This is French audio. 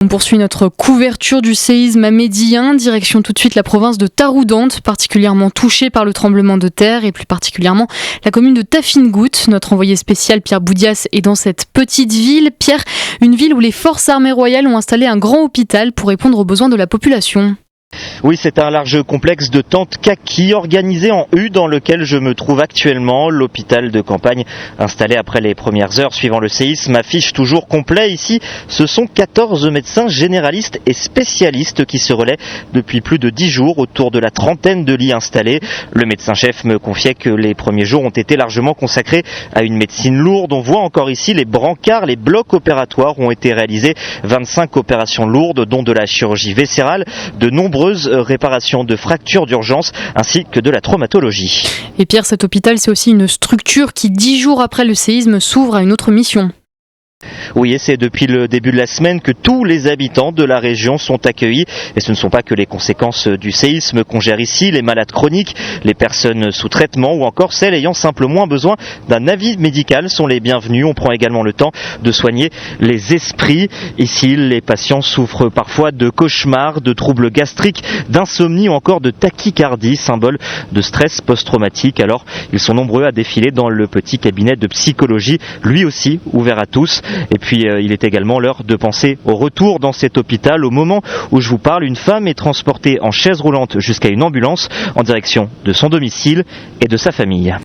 On poursuit notre couverture du séisme à Médillen, direction tout de suite la province de Taroudante, particulièrement touchée par le tremblement de terre et plus particulièrement la commune de Tafingout. Notre envoyé spécial Pierre Boudias est dans cette petite ville. Pierre, une ville où les forces armées royales ont installé un grand hôpital pour répondre aux besoins de la population. Oui, c'est un large complexe de tentes kaki organisé en U dans lequel je me trouve actuellement. L'hôpital de campagne installé après les premières heures suivant le séisme affiche toujours complet. Ici, ce sont 14 médecins généralistes et spécialistes qui se relaient depuis plus de 10 jours autour de la trentaine de lits installés. Le médecin-chef me confiait que les premiers jours ont été largement consacrés à une médecine lourde. On voit encore ici les brancards, les blocs opératoires ont été réalisés. 25 opérations lourdes, dont de la chirurgie viscérale, de nombreuses réparations de fractures d'urgence ainsi que de la traumatologie. Et Pierre, cet hôpital, c'est aussi une structure qui, 10 jours après le séisme, s'ouvre à une autre mission. Oui, et c'est depuis le début de la semaine que tous les habitants de la région sont accueillis. Et ce ne sont pas que les conséquences du séisme qu'on gère ici, les malades chroniques, les personnes sous traitement ou encore celles ayant simplement besoin d'un avis médical sont les bienvenus. On prend également le temps de soigner les esprits. Ici, les patients souffrent parfois de cauchemars, de troubles gastriques, d'insomnie ou encore de tachycardie, symbole de stress post-traumatique. Alors, ils sont nombreux à défiler dans le petit cabinet de psychologie, lui aussi ouvert à tous. Et puis il est également l'heure de penser au retour dans cet hôpital. Au moment où je vous parle, une femme est transportée en chaise roulante jusqu'à une ambulance en direction de son domicile et de sa famille.